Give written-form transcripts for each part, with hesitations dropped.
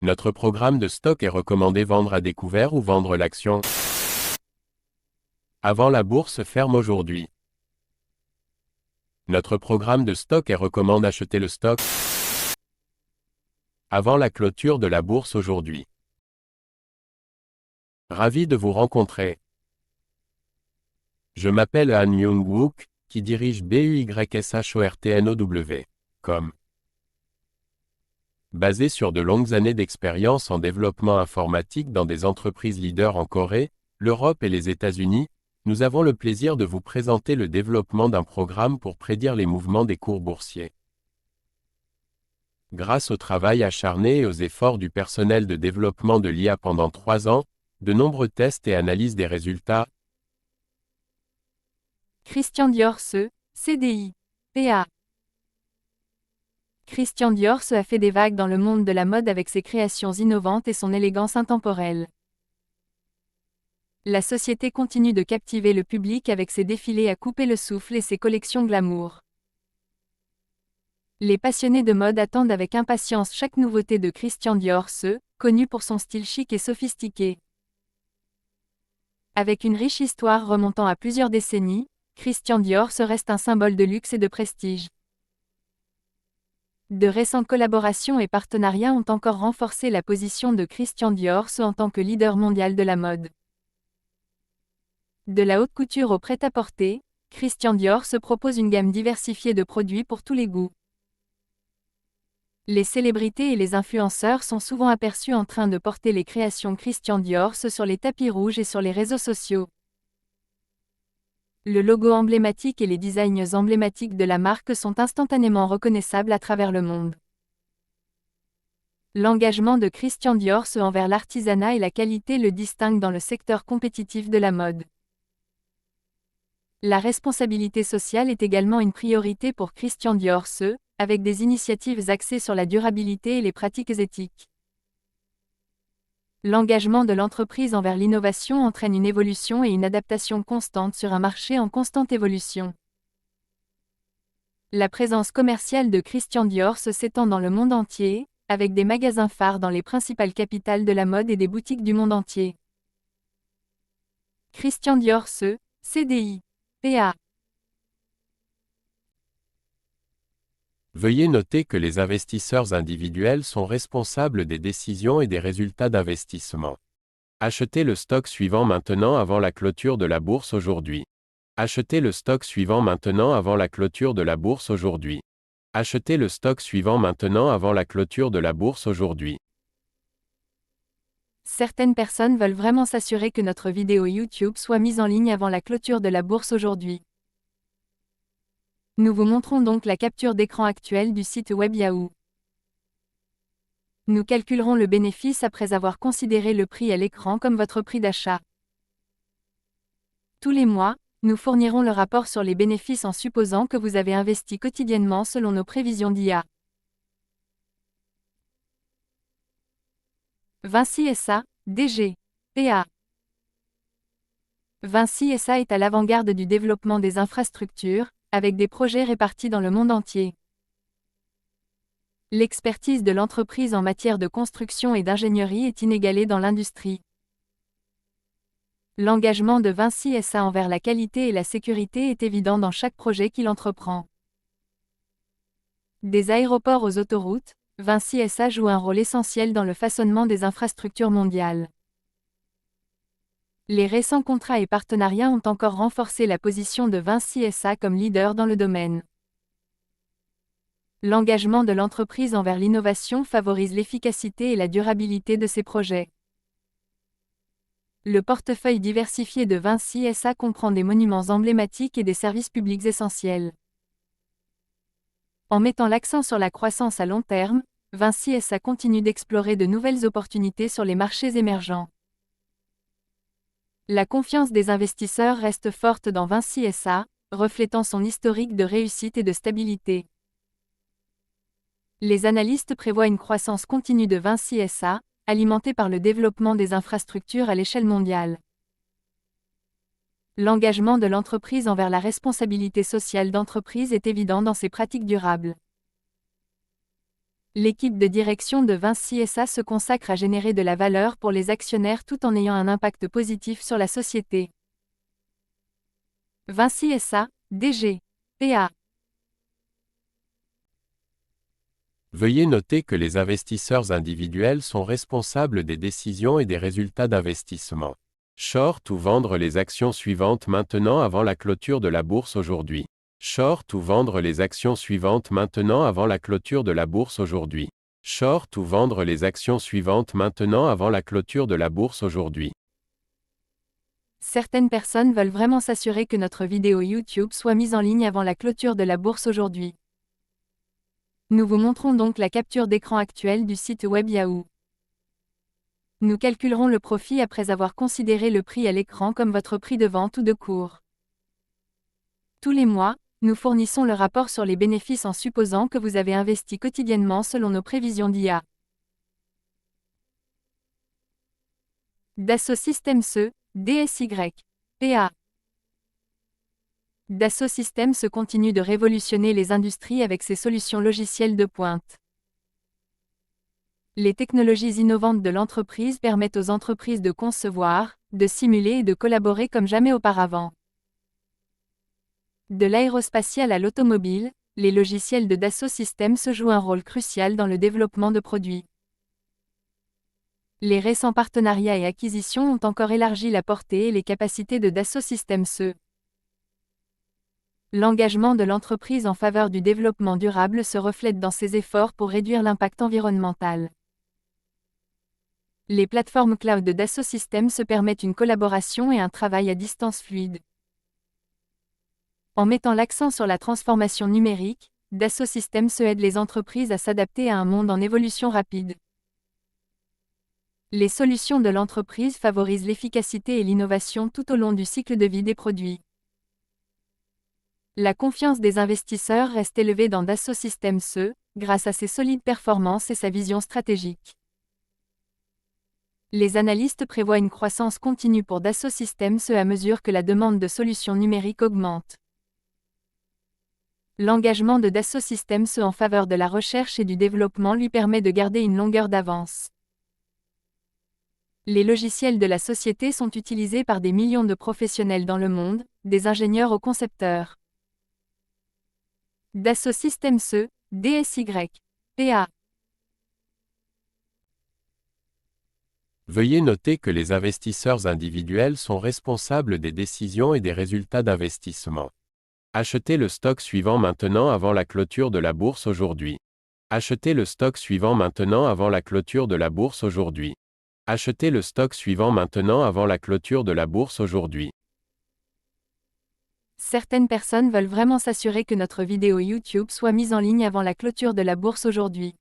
Notre programme de stock est recommandé vendre à découvert ou vendre l'action avant la bourse ferme aujourd'hui. Notre programme de stock est recommande acheter le stock avant la clôture de la bourse aujourd'hui. Ravi de vous rencontrer. Je m'appelle Han Myung-wook, qui dirige BUYSHORTNOW.com. Basé sur de longues années d'expérience en développement informatique dans des entreprises leaders en Corée, l'Europe et les États-Unis, nous avons le plaisir de vous présenter le développement d'un programme pour prédire les mouvements des cours boursiers. Grâce au travail acharné et aux efforts du personnel de développement de l'IA pendant 3 ans, de nombreux tests et analyses des résultats. Christian Dior-Se, CDI, PA. Christian Dior-Se a fait des vagues dans le monde de la mode avec ses créations innovantes et son élégance intemporelle. La société continue de captiver le public avec ses défilés à couper le souffle et ses collections glamour. Les passionnés de mode attendent avec impatience chaque nouveauté de Christian Dior-Se, connu pour son style chic et sophistiqué. Avec une riche histoire remontant à plusieurs décennies, Christian Dior-Se reste un symbole de luxe et de prestige. De récentes collaborations et partenariats ont encore renforcé la position de Christian Dior-Se en tant que leader mondial de la mode. De la haute couture au prêt-à-porter, Christian Dior-Se propose une gamme diversifiée de produits pour tous les goûts. Les célébrités et les influenceurs sont souvent aperçus en train de porter les créations Christian Dior-Se sur les tapis rouges et sur les réseaux sociaux. Le logo emblématique et les designs emblématiques de la marque sont instantanément reconnaissables à travers le monde. L'engagement de Christian Dior-Se envers l'artisanat et la qualité le distinguent dans le secteur compétitif de la mode. La responsabilité sociale est également une priorité pour Christian Dior-Se, avec des initiatives axées sur la durabilité et les pratiques éthiques. L'engagement de l'entreprise envers l'innovation entraîne une évolution et une adaptation constante sur un marché en constante évolution. La présence commerciale de Christian Dior-Se s'étend dans le monde entier, avec des magasins phares dans les principales capitales de la mode et des boutiques du monde entier. Christian Dior-Se, CDI, PA. Veuillez noter que les investisseurs individuels sont responsables des décisions et des résultats d'investissement. Achetez le stock suivant maintenant avant la clôture de la bourse aujourd'hui. Achetez le stock suivant maintenant avant la clôture de la bourse aujourd'hui. Achetez le stock suivant maintenant avant la clôture de la bourse aujourd'hui. Certaines personnes veulent vraiment s'assurer que notre vidéo YouTube soit mise en ligne avant la clôture de la bourse aujourd'hui. Nous vous montrons donc la capture d'écran actuelle du site web Yahoo. Nous calculerons le bénéfice après avoir considéré le prix à l'écran comme votre prix d'achat. Tous les mois, nous fournirons le rapport sur les bénéfices en supposant que vous avez investi quotidiennement selon nos prévisions d'IA. Vinci SA, DG, PA. Vinci SA est à l'avant-garde du développement des infrastructures, avec des projets répartis dans le monde entier. L'expertise de l'entreprise en matière de construction et d'ingénierie est inégalée dans l'industrie. L'engagement de Vinci SA envers la qualité et la sécurité est évident dans chaque projet qu'il entreprend. Des aéroports aux autoroutes, Vinci SA joue un rôle essentiel dans le façonnement des infrastructures mondiales. Les récents contrats et partenariats ont encore renforcé la position de Vinci SA comme leader dans le domaine. L'engagement de l'entreprise envers l'innovation favorise l'efficacité et la durabilité de ses projets. Le portefeuille diversifié de Vinci SA comprend des monuments emblématiques et des services publics essentiels. En mettant l'accent sur la croissance à long terme, Vinci SA continue d'explorer de nouvelles opportunités sur les marchés émergents. La confiance des investisseurs reste forte dans Vinci SA, reflétant son historique de réussite et de stabilité. Les analystes prévoient une croissance continue de Vinci SA, alimentée par le développement des infrastructures à l'échelle mondiale. L'engagement de l'entreprise envers la responsabilité sociale d'entreprise est évident dans ses pratiques durables. L'équipe de direction de Vinci SA se consacre à générer de la valeur pour les actionnaires tout en ayant un impact positif sur la société. Vinci SA, DG. PA. Veuillez noter que les investisseurs individuels sont responsables des décisions et des résultats d'investissement. Short ou vendre les actions suivantes maintenant avant la clôture de la bourse aujourd'hui. Short ou vendre les actions suivantes maintenant avant la clôture de la bourse aujourd'hui. Short ou vendre les actions suivantes maintenant avant la clôture de la bourse aujourd'hui. Certaines personnes veulent vraiment s'assurer que notre vidéo YouTube soit mise en ligne avant la clôture de la bourse aujourd'hui. Nous vous montrons donc la capture d'écran actuelle du site web Yahoo. Nous calculerons le profit après avoir considéré le prix à l'écran comme votre prix de vente ou de cours. Tous les mois, nous fournissons le rapport sur les bénéfices en supposant que vous avez investi quotidiennement selon nos prévisions d'IA. Dassault Systèmes DSY. PA. Dassault Systèmes continue de révolutionner les industries avec ses solutions logicielles de pointe. Les technologies innovantes de l'entreprise permettent aux entreprises de concevoir, de simuler et de collaborer comme jamais auparavant. De l'aérospatial à l'automobile, les logiciels de Dassault Systèmes jouent un rôle crucial dans le développement de produits. Les récents partenariats et acquisitions ont encore élargi la portée et les capacités de Dassault Systèmes. L'engagement de l'entreprise en faveur du développement durable se reflète dans ses efforts pour réduire l'impact environnemental. Les plateformes cloud de Dassault Systèmes permettent une collaboration et un travail à distance fluide. En mettant l'accent sur la transformation numérique, Dassault Systèmes aide les entreprises à s'adapter à un monde en évolution rapide. Les solutions de l'entreprise favorisent l'efficacité et l'innovation tout au long du cycle de vie des produits. La confiance des investisseurs reste élevée dans Dassault Systèmes grâce à ses solides performances et sa vision stratégique. Les analystes prévoient une croissance continue pour Dassault Systèmes à mesure que la demande de solutions numériques augmente. L'engagement de Dassault Systèmes en faveur de la recherche et du développement lui permet de garder une longueur d'avance. Les logiciels de la société sont utilisés par des millions de professionnels dans le monde, des ingénieurs aux concepteurs. Dassault Systèmes DSY. PA. Veuillez noter que les investisseurs individuels sont responsables des décisions et des résultats d'investissement. Achetez le stock suivant maintenant avant la clôture de la bourse aujourd'hui. Achetez le stock suivant maintenant avant la clôture de la bourse aujourd'hui. Achetez le stock suivant maintenant avant la clôture de la bourse aujourd'hui. Certaines personnes veulent vraiment s'assurer que notre vidéo YouTube soit mise en ligne avant la clôture de la bourse aujourd'hui.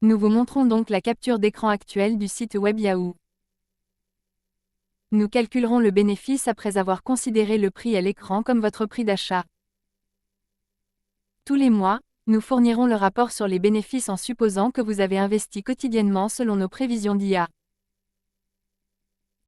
Nous vous montrons donc la capture d'écran actuelle du site web Yahoo. Nous calculerons le bénéfice après avoir considéré le prix à l'écran comme votre prix d'achat. Tous les mois, nous fournirons le rapport sur les bénéfices en supposant que vous avez investi quotidiennement selon nos prévisions d'IA.